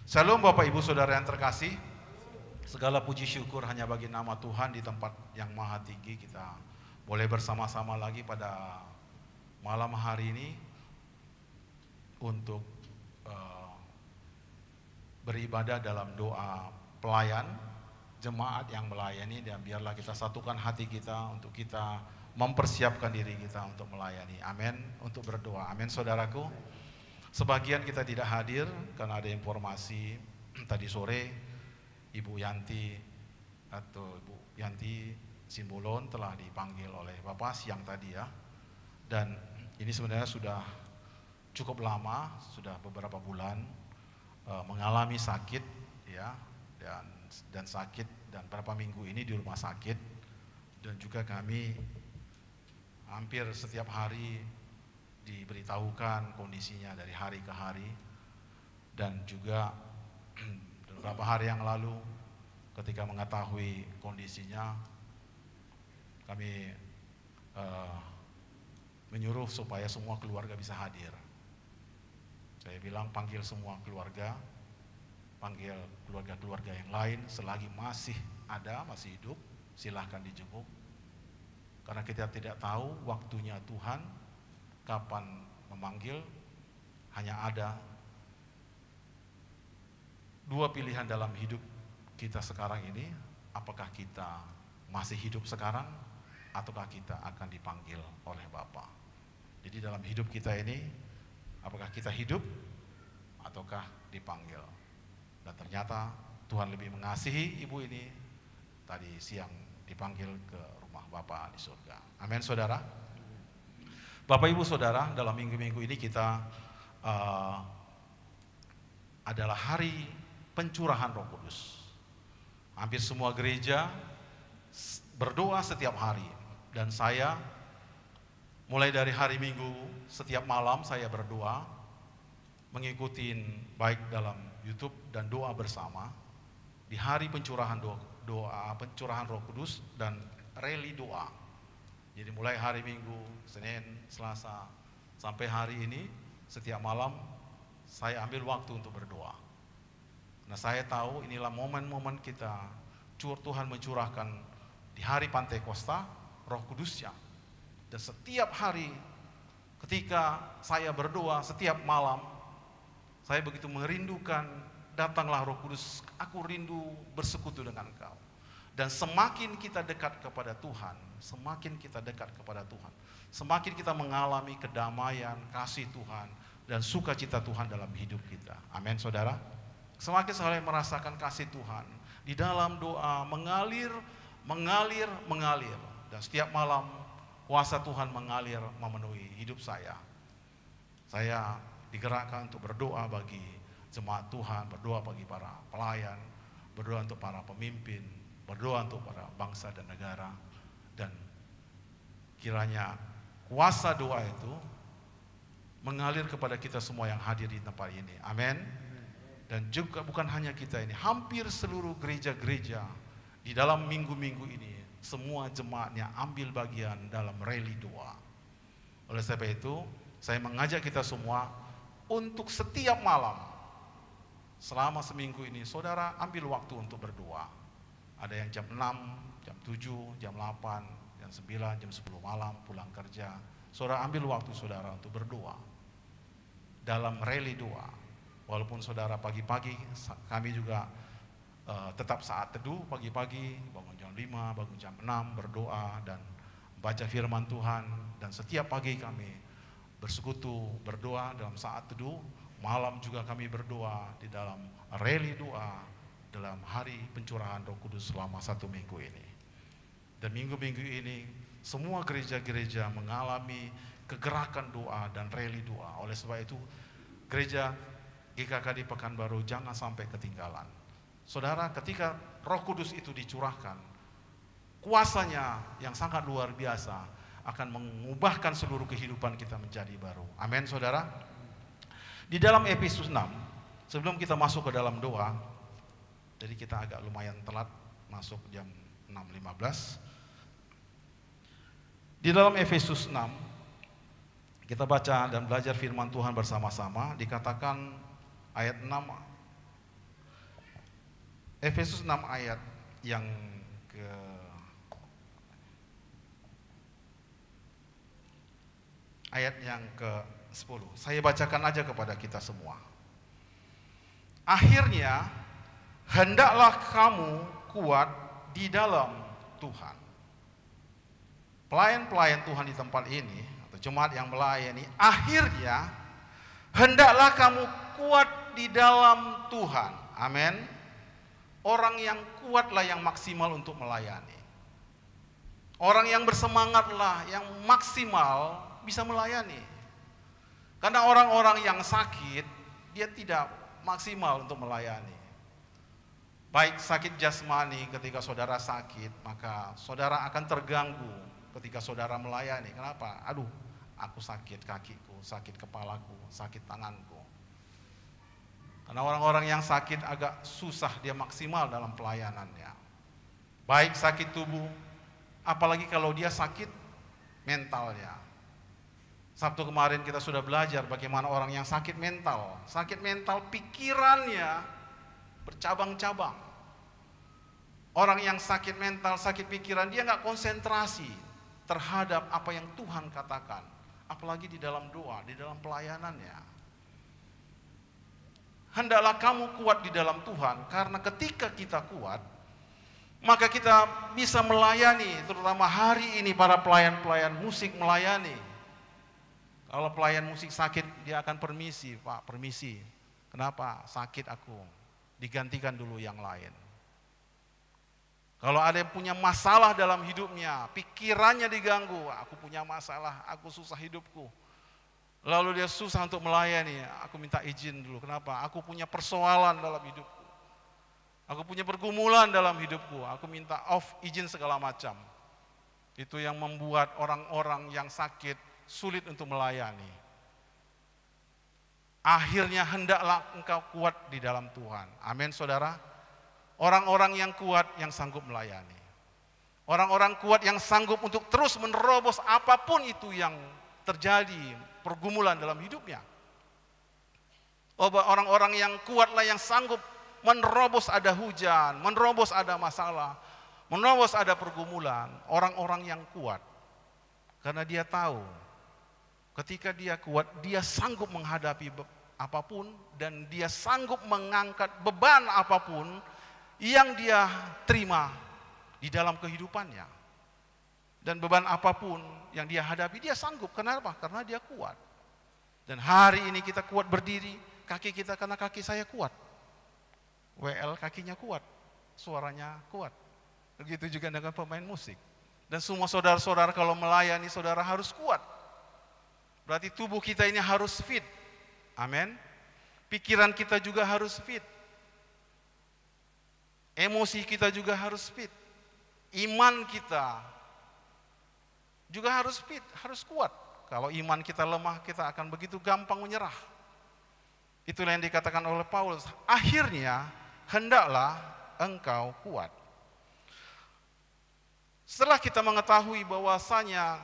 Shalom Bapak Ibu Saudara yang terkasih. Segala puji syukur hanya bagi nama Tuhan di tempat yang maha tinggi. Kita boleh bersama-sama lagi pada malam hari ini untuk beribadah dalam doa pelayan, jemaat yang melayani, dan biarlah kita satukan hati kita untuk kita mempersiapkan diri kita untuk melayani. Amin. Untuk berdoa. Amin saudaraku. Sebagian kita tidak hadir karena ada informasi tadi sore Ibu Yanti Simbolon telah dipanggil oleh Bapak siang tadi ya. Dan ini sebenarnya sudah cukup lama, sudah beberapa bulan mengalami sakit ya, dan sakit dan beberapa minggu ini di rumah sakit, dan juga kami hampir setiap hari diberitahukan kondisinya dari hari ke hari. Dan juga beberapa hari yang lalu ketika mengetahui kondisinya, kami menyuruh supaya semua keluarga bisa hadir. Saya bilang panggil semua keluarga, panggil keluarga-keluarga yang lain selagi masih ada, masih hidup, silahkan dijenguk. Karena kita tidak tahu waktunya Tuhan kapan memanggil. Hanya ada dua pilihan dalam hidup kita sekarang ini, apakah kita masih hidup sekarang ataukah kita akan dipanggil oleh Bapa. Jadi dalam hidup kita ini, apakah kita hidup ataukah dipanggil. Dan ternyata Tuhan lebih mengasihi ibu ini, tadi siang dipanggil ke rumah Bapa di surga. Amin saudara. Bapak Ibu Saudara, dalam minggu-minggu ini kita adalah hari pencurahan Roh Kudus. Hampir semua gereja berdoa setiap hari, dan saya mulai dari hari Minggu setiap malam saya berdoa, mengikuti baik dalam YouTube dan doa bersama di hari pencurahan pencurahan Roh Kudus dan rally doa. Jadi mulai hari Minggu, Senin, Selasa, sampai hari ini, setiap malam saya ambil waktu untuk berdoa. Nah saya tahu inilah momen-momen kita, Tuhan mencurahkan di hari Pantekosta, Roh Kudusnya. Dan setiap hari ketika saya berdoa, setiap malam, saya begitu merindukan, datanglah Roh Kudus, aku rindu bersekutu dengan Engkau. Dan semakin kita dekat kepada Tuhan, semakin kita dekat kepada Tuhan, semakin kita mengalami kedamaian, kasih Tuhan, dan sukacita Tuhan dalam hidup kita. Amin saudara. Semakin saya merasakan kasih Tuhan di dalam doa mengalir. Dan setiap malam kuasa Tuhan mengalir memenuhi hidup saya. Saya digerakkan untuk berdoa bagi jemaat Tuhan, berdoa bagi para pelayan, berdoa untuk para pemimpin, berdoa untuk para bangsa dan negara. Dan kiranya kuasa doa itu mengalir kepada kita semua yang hadir di tempat ini. Amin. Dan juga bukan hanya kita ini, hampir seluruh gereja-gereja di dalam minggu-minggu ini, semua jemaatnya ambil bagian dalam rally doa. Oleh sebab itu, saya mengajak kita semua untuk setiap malam selama seminggu ini, saudara ambil waktu untuk berdoa. Ada yang jam 6, jam 7, jam 8, jam 9, jam 10 malam pulang kerja. Saudara ambil waktu saudara untuk berdoa dalam rally doa. Walaupun saudara pagi-pagi, kami juga tetap saat teduh pagi-pagi, bangun jam 5, bangun jam 6, berdoa dan baca firman Tuhan. Dan setiap pagi kami bersekutu, berdoa dalam saat teduh. Malam juga kami berdoa di dalam rally doa dalam hari pencurahan Roh Kudus selama 1 minggu ini. Dan minggu-minggu ini semua gereja-gereja mengalami kegerakan doa dan rally doa. Oleh sebab itu gereja GKK di Pekanbaru jangan sampai ketinggalan. Saudara, ketika Roh Kudus itu dicurahkan, kuasanya yang sangat luar biasa akan mengubahkan seluruh kehidupan kita menjadi baru. Amin saudara. Di dalam Efesus 6, sebelum kita masuk ke dalam doa, jadi kita agak lumayan telat masuk jam 6.15. Di dalam Efesus 6 kita baca dan belajar firman Tuhan bersama-sama. Dikatakan ayat 6 Efesus 6 ayat yang ke ayat yang ke-10. Saya bacakan aja kepada kita semua. Akhirnya hendaklah kamu kuat di dalam Tuhan. Pelayan-pelayan Tuhan di tempat ini atau jemaat yang melayani, akhirnya hendaklah kamu kuat di dalam Tuhan. Amin. Orang yang kuatlah yang maksimal untuk melayani. Orang yang bersemangatlah yang maksimal bisa melayani. Karena orang-orang yang sakit, dia tidak maksimal untuk melayani. Baik sakit jasmani ketika saudara sakit, maka saudara akan terganggu ketika saudara melayani. Kenapa? Aduh, aku sakit kakiku, sakit kepalaku, sakit tanganku. Karena orang-orang yang sakit agak susah dia maksimal dalam pelayanannya. Baik sakit tubuh, apalagi kalau dia sakit mentalnya. Sabtu kemarin kita sudah belajar bagaimana orang yang sakit mental. Sakit mental pikirannya bercabang-cabang. Orang yang sakit mental, sakit pikiran, dia nggak konsentrasi terhadap apa yang Tuhan katakan. Apalagi di dalam doa, di dalam pelayanannya. Hendaklah kamu kuat di dalam Tuhan, karena ketika kita kuat, maka kita bisa melayani, terutama hari ini para pelayan-pelayan musik melayani. Kalau pelayan musik sakit, dia akan permisi, Pak, permisi. Kenapa? Sakit aku, digantikan dulu yang lain. Kalau ada yang punya masalah dalam hidupnya, pikirannya diganggu, aku punya masalah, aku susah hidupku. Lalu dia susah untuk melayani, aku minta izin dulu. Kenapa? Aku punya persoalan dalam hidupku. Aku punya pergumulan dalam hidupku. Aku minta off izin segala macam. Itu yang membuat orang-orang yang sakit sulit untuk melayani. Akhirnya hendaklah engkau kuat di dalam Tuhan. Amin, saudara. Orang-orang yang kuat yang sanggup melayani. Orang-orang kuat yang sanggup untuk terus menerobos apapun itu yang terjadi, pergumulan dalam hidupnya. Orang-orang yang kuatlah yang sanggup menerobos ada hujan, menerobos ada masalah, menerobos ada pergumulan. Orang-orang yang kuat, karena dia tahu ketika dia kuat, dia sanggup menghadapi apapun dan dia sanggup mengangkat beban apapun yang dia terima di dalam kehidupannya. Dan beban apapun yang dia hadapi, dia sanggup. Kenapa? Karena dia kuat. Dan hari ini kita kuat berdiri, kaki kita karena kaki saya kuat. WL kakinya kuat, suaranya kuat. Begitu juga dengan pemain musik. Dan semua saudara-saudara kalau melayani, saudara harus kuat. Berarti tubuh kita ini harus fit. Amin. Pikiran kita juga harus fit. Emosi kita juga harus fit. Iman kita juga harus fit, harus kuat. Kalau iman kita lemah, kita akan begitu gampang menyerah. Itulah yang dikatakan oleh Paulus. Akhirnya, hendaklah engkau kuat. Setelah kita mengetahui bahwasanya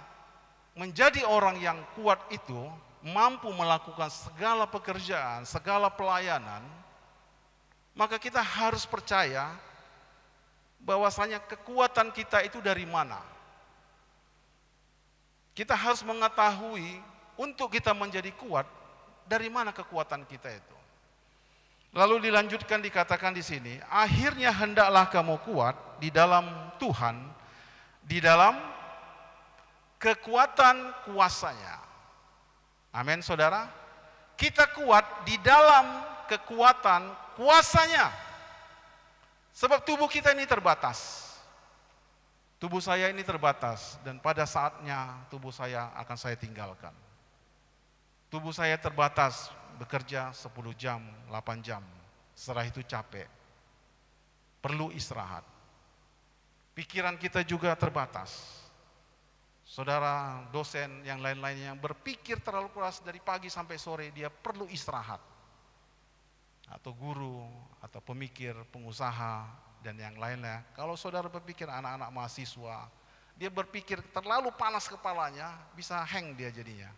menjadi orang yang kuat itu mampu melakukan segala pekerjaan, segala pelayanan, maka kita harus percaya bahwasanya kekuatan kita itu dari mana. Kita harus mengetahui untuk kita menjadi kuat, dari mana kekuatan kita itu. Lalu dilanjutkan dikatakan di sini, akhirnya hendaklah kamu kuat di dalam Tuhan, di dalam kekuatan kuasanya. Amin, saudara. Kita kuat di dalam kekuatan kuasanya. Sebab tubuh kita ini terbatas. Tubuh saya ini terbatas dan pada saatnya tubuh saya akan saya tinggalkan. Tubuh saya terbatas, bekerja 10 jam, 8 jam. Setelah itu capek. Perlu istirahat. Pikiran kita juga terbatas. Saudara dosen yang lain-lainnya yang berpikir terlalu keras dari pagi sampai sore, dia perlu istirahat. Atau guru, atau pemikir, pengusaha, dan yang lainnya. Kalau saudara berpikir anak-anak mahasiswa, dia berpikir terlalu panas kepalanya, bisa hang dia jadinya.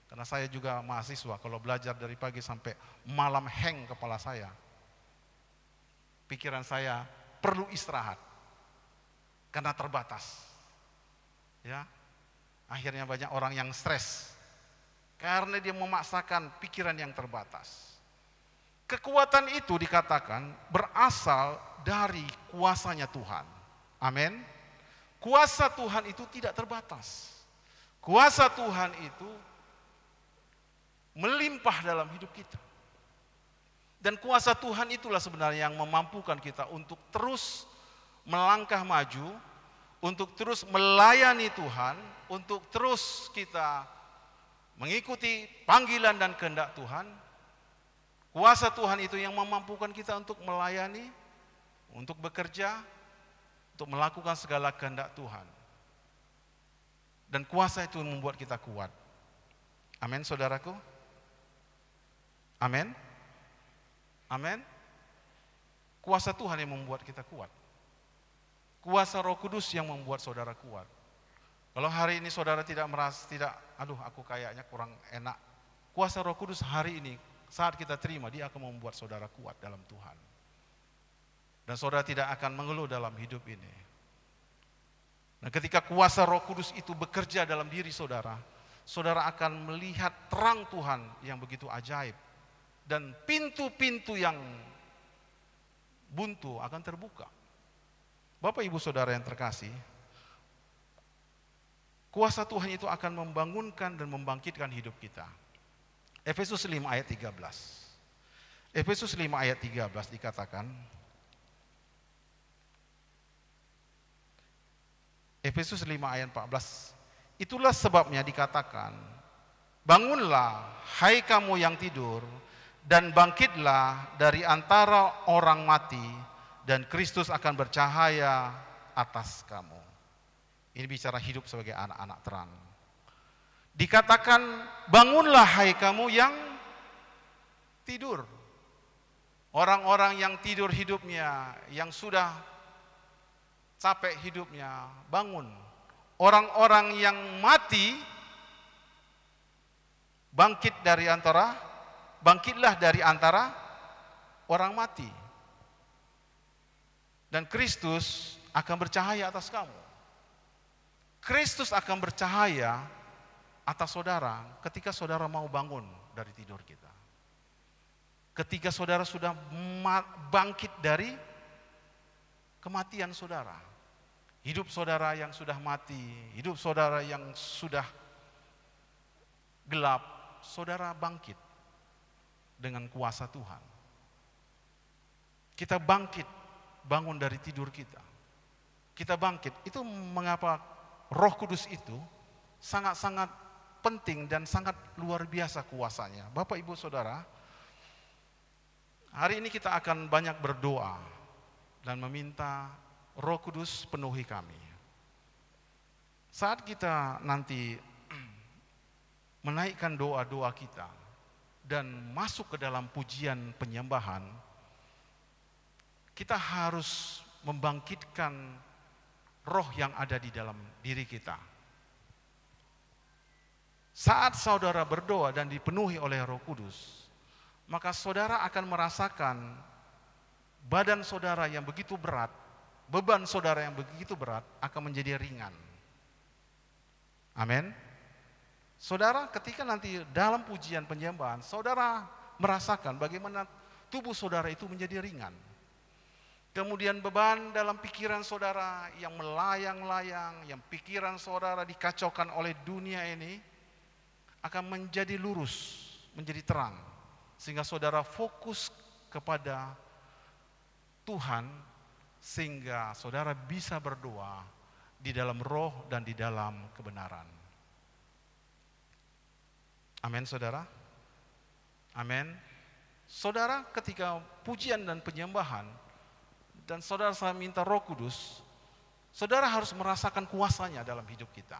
Karena saya juga mahasiswa, kalau belajar dari pagi sampai malam hang kepala saya. pikiran saya perlu istirahat karena terbatas. Ya, akhirnya banyak orang yang stres karena dia memaksakan pikiran yang terbatas. Kekuatan itu dikatakan berasal dari kuasanya Tuhan. Amin. Kuasa Tuhan itu tidak terbatas. Kuasa Tuhan itu melimpah dalam hidup kita. Dan kuasa Tuhan itulah sebenarnya yang memampukan kita untuk terus melangkah maju, untuk terus melayani Tuhan, untuk terus kita mengikuti panggilan dan kehendak Tuhan. Kuasa Tuhan itu yang memampukan kita untuk melayani, untuk bekerja, untuk melakukan segala kehendak Tuhan. Dan kuasa itu membuat kita kuat. Amin, saudaraku. Amin. Amin. Kuasa Tuhan yang membuat kita kuat. Kuasa Roh Kudus yang membuat saudara kuat. Kalau hari ini saudara tidak merasa, aduh aku kayaknya kurang enak. Kuasa Roh Kudus hari ini saat kita terima, dia akan membuat saudara kuat dalam Tuhan. Dan saudara tidak akan mengeluh dalam hidup ini. Nah, ketika kuasa Roh Kudus itu bekerja dalam diri saudara, saudara akan melihat terang Tuhan yang begitu ajaib. Dan pintu-pintu yang buntu akan terbuka. Bapak Ibu Saudara yang terkasih, kuasa Tuhan itu akan membangunkan dan membangkitkan hidup kita. Efesus 5 ayat 13. Efesus 5 ayat 13 dikatakan, Efesus 5 ayat 14, itulah sebabnya dikatakan, bangunlah hai kamu yang tidur, dan bangkitlah dari antara orang mati, dan Kristus akan bercahaya atas kamu. Ini bicara hidup sebagai anak-anak terang. Dikatakan, bangunlah hai kamu yang tidur. Orang-orang yang tidur hidupnya, yang sudah capek hidupnya, bangun. Orang-orang yang mati, bangkitlah dari antara orang mati. Dan Kristus akan bercahaya atas kamu. Kristus akan bercahaya atas saudara ketika saudara mau bangun dari tidur kita. Ketika saudara sudah bangkit dari kematian saudara. Hidup saudara yang sudah mati, hidup saudara yang sudah gelap, saudara bangkit dengan kuasa Tuhan. Kita bangkit, bangun dari tidur kita. Kita bangkit, itu mengapa Roh Kudus itu sangat-sangat penting dan sangat luar biasa kuasanya. Bapak Ibu Saudara, hari ini kita akan banyak berdoa dan meminta Roh Kudus penuhi kami. Saat kita nanti menaikkan doa-doa kita dan masuk ke dalam pujian penyembahan, kita harus membangkitkan roh yang ada di dalam diri kita. Saat saudara berdoa dan dipenuhi oleh Roh Kudus, maka saudara akan merasakan badan saudara yang begitu berat, beban saudara yang begitu berat akan menjadi ringan. Amin. Saudara, ketika nanti dalam pujian penyembahan, saudara merasakan bagaimana tubuh saudara itu menjadi ringan. Kemudian beban dalam pikiran saudara yang melayang-layang, yang pikiran saudara dikacaukan oleh dunia ini, akan menjadi lurus, menjadi terang. Sehingga saudara fokus kepada Tuhan, sehingga saudara bisa berdoa di dalam roh dan di dalam kebenaran. Amin, saudara. Amin. Saudara, ketika pujian dan penyembahan, dan saudara saya minta Roh Kudus, saudara harus merasakan kuasanya dalam hidup kita.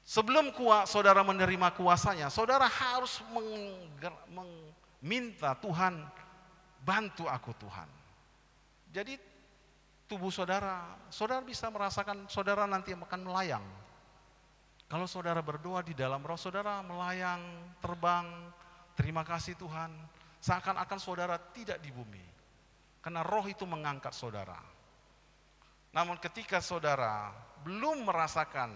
Sebelum saudara menerima kuasanya, saudara harus meminta Tuhan, bantu aku Tuhan. Jadi tubuh saudara bisa merasakan saudara nanti akan melayang. Kalau saudara berdoa di dalam roh, saudara melayang, terbang, terima kasih Tuhan, seakan-akan saudara tidak di bumi. Karena roh itu mengangkat saudara. Namun ketika saudara belum merasakan,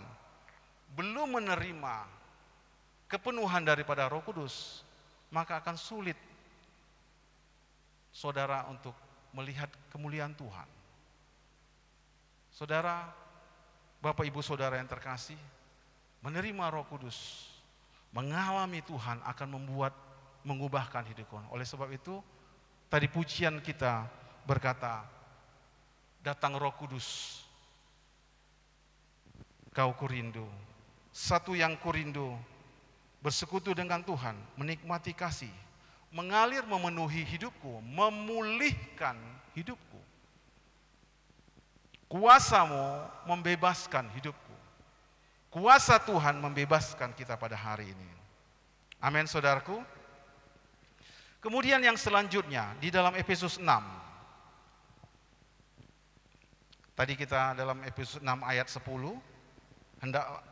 belum menerima kepenuhan daripada Roh Kudus, maka akan sulit saudara untuk melihat kemuliaan Tuhan. Saudara, Bapak Ibu Saudara yang terkasih, menerima Roh Kudus, mengalami Tuhan akan mengubahkan hidupmu. Oleh sebab itu, tadi pujian kita berkata, datang Roh Kudus, kau kurindu. Satu yang kurindu, bersekutu dengan Tuhan, menikmati kasih, mengalir memenuhi hidupku, memulihkan hidupku. Kuasamu membebaskan hidupku. Kuasa Tuhan membebaskan kita pada hari ini. Amin, saudaraku. Kemudian yang selanjutnya di dalam Efesus 6. Tadi kita dalam Efesus 6 ayat 10,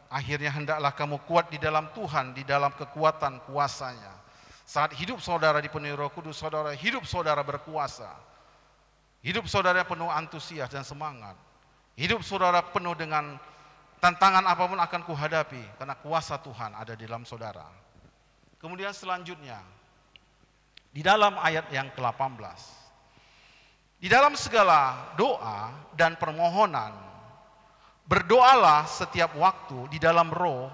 akhirnya hendaklah kamu kuat di dalam Tuhan, di dalam kekuatan kuasanya. Saat hidup saudara dipenuhi Roh Kudus, hidup saudara berkuasa. Hidup saudara penuh antusias dan semangat. Hidup saudara penuh dengan tantangan apapun akan kuhadapi, karena kuasa Tuhan ada di dalam saudara. Kemudian selanjutnya, di dalam ayat yang ke-18, di dalam segala doa dan permohonan, berdoalah setiap waktu di dalam roh,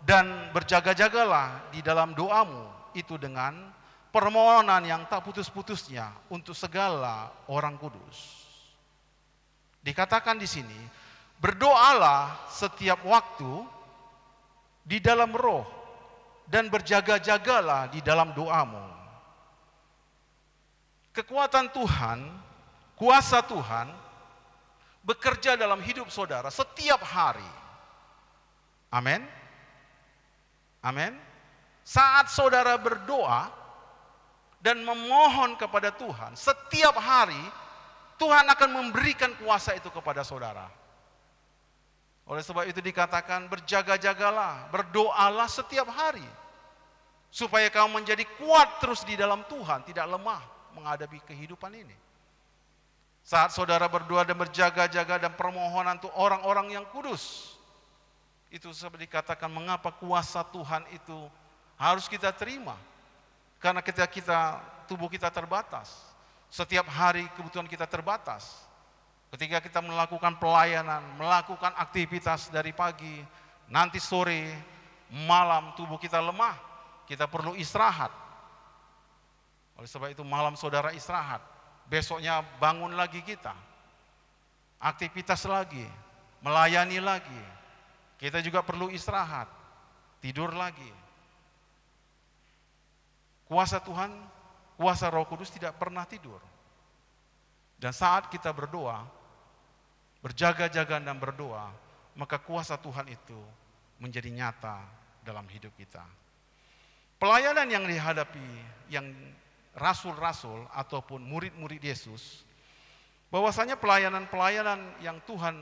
dan berjaga-jagalah di dalam doamu itu dengan permohonan yang tak putus-putusnya untuk segala orang kudus. Dikatakan di sini, berdoalah setiap waktu di dalam roh, dan berjaga-jagalah di dalam doamu. Kekuatan Tuhan, kuasa Tuhan bekerja dalam hidup saudara setiap hari. Amin. Amin. Saat saudara berdoa dan memohon kepada Tuhan setiap hari, Tuhan akan memberikan kuasa itu kepada saudara. Oleh sebab itu dikatakan, berjaga-jagalah, berdoalah setiap hari, supaya kamu menjadi kuat terus di dalam Tuhan, tidak lemah menghadapi kehidupan ini. Saat saudara berdoa dan berjaga-jaga dan permohonan untuk orang-orang yang kudus, itu seperti dikatakan, mengapa kuasa Tuhan itu harus kita terima. Karena ketika tubuh kita terbatas, setiap hari kebutuhan kita terbatas. Ketika kita melakukan pelayanan, melakukan aktivitas dari pagi, nanti sore, malam tubuh kita lemah, kita perlu istirahat. Oleh sebab itu malam saudara istirahat, besoknya bangun lagi kita, aktivitas lagi, melayani lagi. Kita juga perlu istirahat, tidur lagi. Kuasa Tuhan, kuasa Roh Kudus tidak pernah tidur. Dan saat kita berdoa, berjaga-jaga dan berdoa, maka kuasa Tuhan itu menjadi nyata dalam hidup kita. Pelayanan yang dihadapi, yang rasul-rasul ataupun murid-murid Yesus, bahwasanya pelayanan-pelayanan yang Tuhan,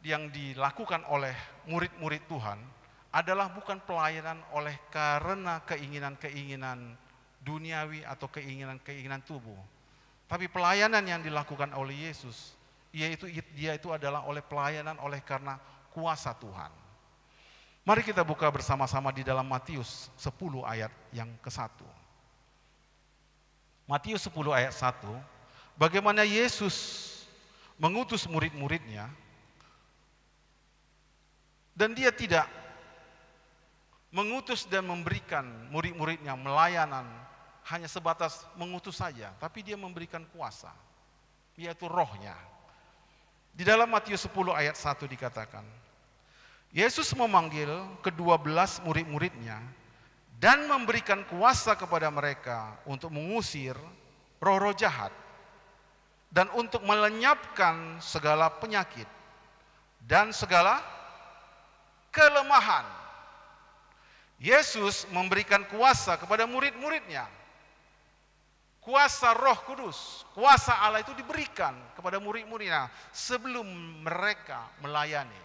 yang dilakukan oleh murid-murid Tuhan adalah bukan pelayanan oleh karena keinginan-keinginan duniawi atau keinginan-keinginan tubuh, tapi pelayanan yang dilakukan oleh Yesus, dia itu adalah oleh pelayanan oleh karena kuasa Tuhan. Mari kita buka bersama-sama di dalam Matius 10 ayat yang ke-1. Matius 10 ayat 1, bagaimana Yesus mengutus murid-muridnya, dan dia tidak mengutus dan memberikan murid-muridnya melayanan hanya sebatas mengutus saja, tapi dia memberikan kuasa, yaitu rohnya. Di dalam Matius 10 ayat 1 dikatakan, Yesus memanggil ke-12 murid-muridnya dan memberikan kuasa kepada mereka untuk mengusir roh-roh jahat dan untuk melenyapkan segala penyakit dan segala kelemahan. Yesus memberikan kuasa kepada murid-muridnya. Kuasa Roh Kudus, kuasa Allah itu diberikan kepada murid-muridnya sebelum mereka melayani,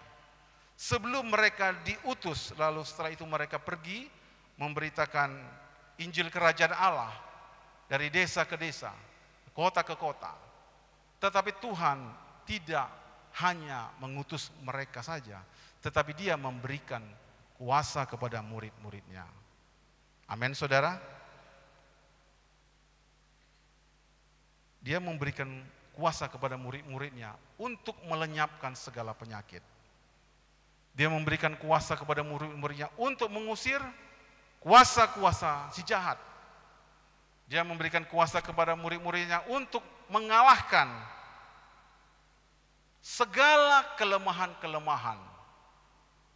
sebelum mereka diutus, lalu setelah itu mereka pergi memberitakan Injil Kerajaan Allah dari desa ke desa, kota ke kota. Tetapi Tuhan tidak hanya mengutus mereka saja, tetapi Dia memberikan kuasa kepada murid-muridnya. Amin, saudara. Dia memberikan kuasa kepada murid-muridnya untuk melenyapkan segala penyakit. Dia memberikan kuasa kepada murid-muridnya untuk mengusir kuasa-kuasa si jahat. Dia memberikan kuasa kepada murid-muridnya untuk mengalahkan segala kelemahan-kelemahan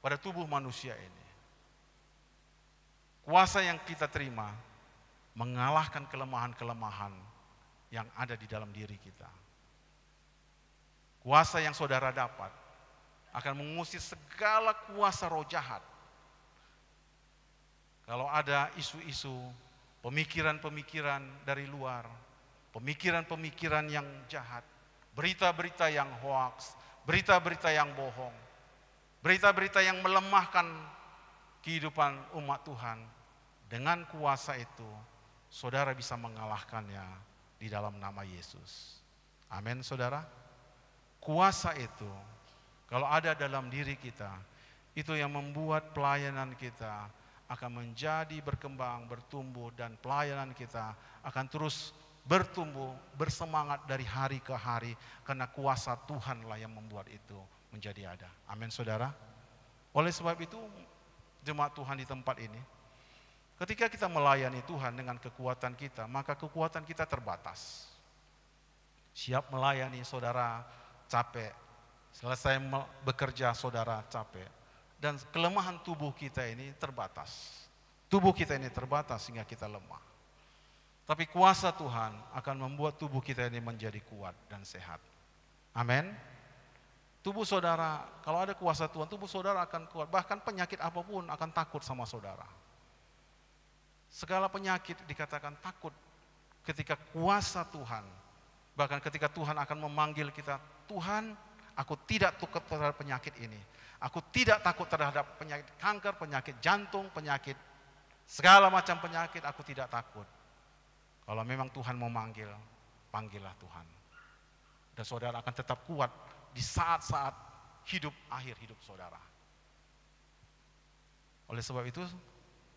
pada tubuh manusia ini. Kuasa yang kita terima mengalahkan kelemahan-kelemahan yang ada di dalam diri kita. Kuasa yang saudara dapat akan mengusir segala kuasa roh jahat. Kalau ada isu-isu, pemikiran-pemikiran dari luar, pemikiran-pemikiran yang jahat, berita-berita yang hoaks, berita-berita yang bohong, berita-berita yang melemahkan kehidupan umat Tuhan, dengan kuasa itu, saudara bisa mengalahkannya di dalam nama Yesus. Amin, saudara. Kuasa itu, kalau ada dalam diri kita, itu yang membuat pelayanan kita akan menjadi berkembang, bertumbuh, dan pelayanan kita akan terus bertumbuh, bersemangat dari hari ke hari, karena kuasa Tuhanlah yang membuat itu menjadi ada. Amin, saudara. Oleh sebab itu, jemaat Tuhan di tempat ini, ketika kita melayani Tuhan dengan kekuatan kita, maka kekuatan kita terbatas. Siap melayani, saudara capek. Selesai bekerja, saudara capek. Dan kelemahan tubuh kita ini terbatas. Tubuh kita ini terbatas sehingga kita lemah. Tapi kuasa Tuhan akan membuat tubuh kita ini menjadi kuat dan sehat. Amin. Tubuh saudara, kalau ada kuasa Tuhan, tubuh saudara akan kuat. Bahkan penyakit apapun akan takut sama saudara. Segala penyakit dikatakan takut ketika kuasa Tuhan. Bahkan ketika Tuhan akan memanggil kita, Tuhan, aku tidak takut terhadap penyakit ini. Aku tidak takut terhadap penyakit kanker, penyakit jantung, penyakit segala macam penyakit, aku tidak takut. Kalau memang Tuhan mau manggil, panggillah Tuhan. Dan saudara akan tetap kuat di saat-saat akhir hidup saudara. Oleh sebab itu,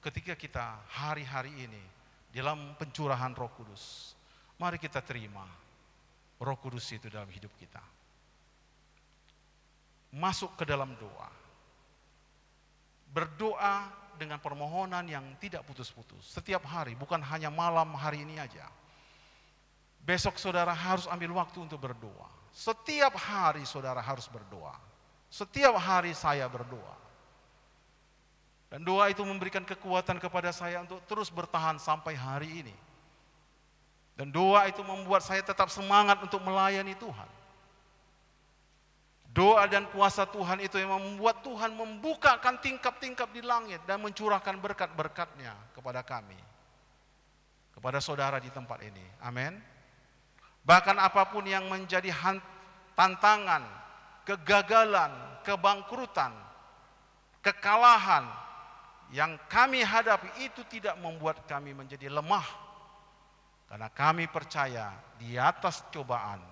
ketika kita hari-hari ini dalam pencurahan Roh Kudus, mari kita terima Roh Kudus itu dalam hidup kita. Masuk ke dalam doa. Berdoa dengan permohonan yang tidak putus-putus. Setiap hari, bukan hanya malam hari ini aja. Besok saudara harus ambil waktu untuk berdoa. Setiap hari saudara harus berdoa. Setiap hari saya berdoa. Dan doa itu memberikan kekuatan kepada saya untuk terus bertahan sampai hari ini. Dan doa itu membuat saya tetap semangat untuk melayani Tuhan. Doa dan kuasa Tuhan itu yang membuat Tuhan membukakan tingkap-tingkap di langit dan mencurahkan berkat-berkat-Nya kepada kami. Kepada saudara di tempat ini. Amin. Bahkan apapun yang menjadi tantangan, kegagalan, kebangkrutan, kekalahan yang kami hadapi itu tidak membuat kami menjadi lemah. Karena kami percaya di atas cobaan,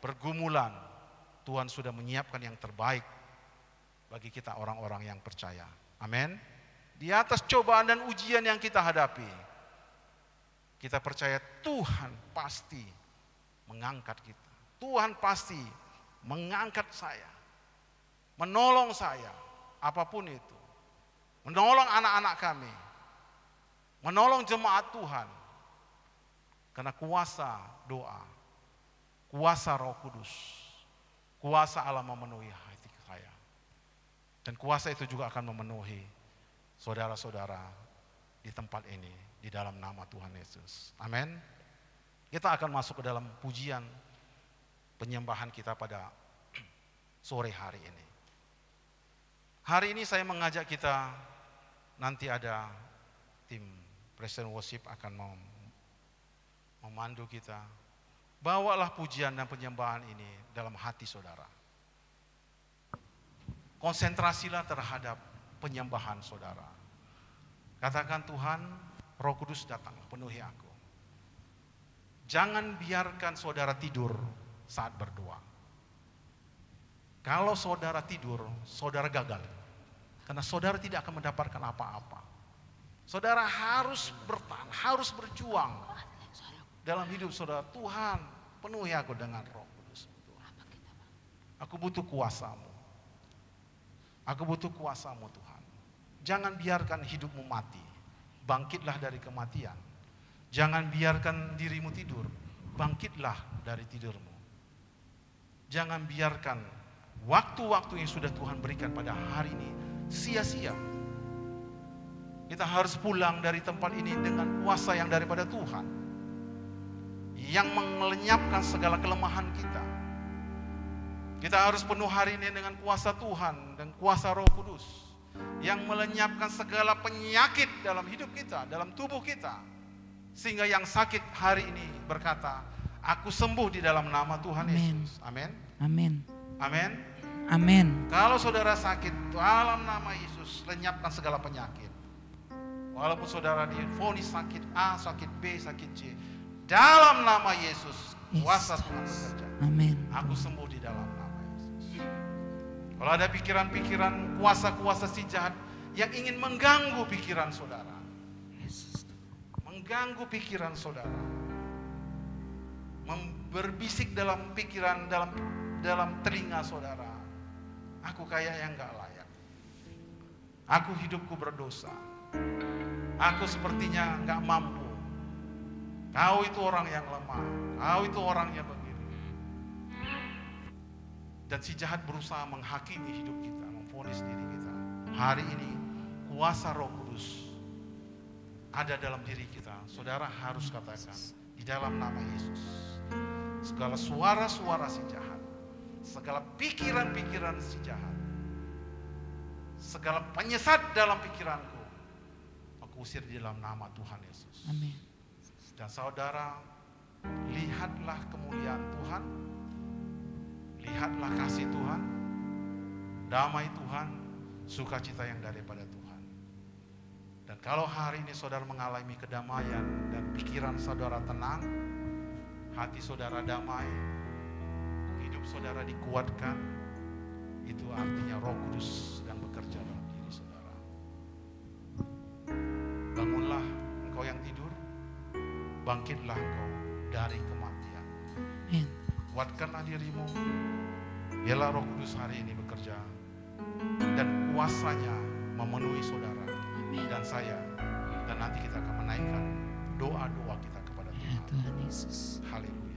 pergumulan, Tuhan sudah menyiapkan yang terbaik bagi kita orang-orang yang percaya. Amin. Di atas cobaan dan ujian yang kita hadapi, kita percaya Tuhan pasti mengangkat kita. Tuhan pasti mengangkat saya, menolong saya, apapun itu. Menolong anak-anak kami, menolong jemaat Tuhan. Karena kuasa doa, kuasa Roh Kudus, kuasa Allah memenuhi hati saya. Dan kuasa itu juga akan memenuhi saudara-saudara di tempat ini, di dalam nama Tuhan Yesus. Amin. Kita akan masuk ke dalam pujian penyembahan kita pada sore hari ini. Hari ini saya mengajak kita, nanti ada tim Presiden Worship akan memandu kita. Bawalah pujian dan penyembahan ini dalam hati saudara. Konsentrasilah terhadap penyembahan saudara. Katakan, Tuhan, Roh Kudus datang, penuhi aku. Jangan biarkan saudara tidur saat berdoa. Kalau saudara tidur, saudara gagal. Karena saudara tidak akan mendapatkan apa-apa. Saudara harus bertahan, harus berjuang dalam hidup saudara. Tuhan, penuhi aku dengan Roh Kudus. Aku butuh kuasa-Mu. Aku butuh kuasa-Mu Tuhan. Jangan biarkan hidupmu mati. Bangkitlah dari kematian. Jangan biarkan dirimu tidur. Bangkitlah dari tidurmu. Jangan biarkan waktu-waktu yang sudah Tuhan berikan pada hari ini sia-sia. Kita harus pulang dari tempat ini dengan kuasa yang daripada Tuhan, yang melenyapkan segala kelemahan kita. Kita harus penuh hari ini dengan kuasa Tuhan dan kuasa Roh Kudus, yang melenyapkan segala penyakit dalam hidup kita, dalam tubuh kita. Sehingga yang sakit hari ini berkata, aku sembuh di dalam nama Tuhan Yesus. Amin. Amin. Amin. Amin. Kalau saudara sakit, dalam nama Yesus lenyapkan segala penyakit. Walaupun saudara divonis sakit A, sakit B, sakit C, dalam nama Yesus kuasa Tuhan bekerja. Amin. Aku sembuh di dalam nama Yesus. Kalau ada pikiran-pikiran kuasa-kuasa si jahat yang ingin mengganggu pikiran saudara, mengganggu pikiran saudara, berbisik dalam pikiran, dalam telinga saudara, aku kayak yang gak layak, aku hidupku berdosa, aku sepertinya gak mampu, kau itu orang yang lemah, kau itu orang yang begini. Dan si jahat berusaha menghakimi hidup kita, memvonis diri kita. Hari ini kuasa Roh Kudus ada dalam diri kita. Saudara harus katakan di dalam nama Yesus, segala suara-suara si jahat, segala pikiran-pikiran si jahat, segala penyesat dalam pikiranku, aku usir di dalam nama Tuhan Yesus. Amin. Dan saudara, lihatlah kemuliaan Tuhan, lihatlah kasih Tuhan, damai Tuhan, sukacita yang daripada Tuhan. Dan kalau hari ini saudara mengalami kedamaian dan pikiran saudara tenang, hati saudara damai, hidup saudara dikuatkan, itu artinya Roh Kudus sedang bekerja dalam diri saudara. Bangunlah engkau yang tidur, bangkitlah engkau dari kematian. Amin. Kuatkanlah dirimu, biarlah Roh Kudus hari ini bekerja dan kuasanya memenuhi saudara dan saya, dan nanti kita akan menaikkan doa-doa kita kepada Ya Tuhan. Tuhan Yesus. Haleluya.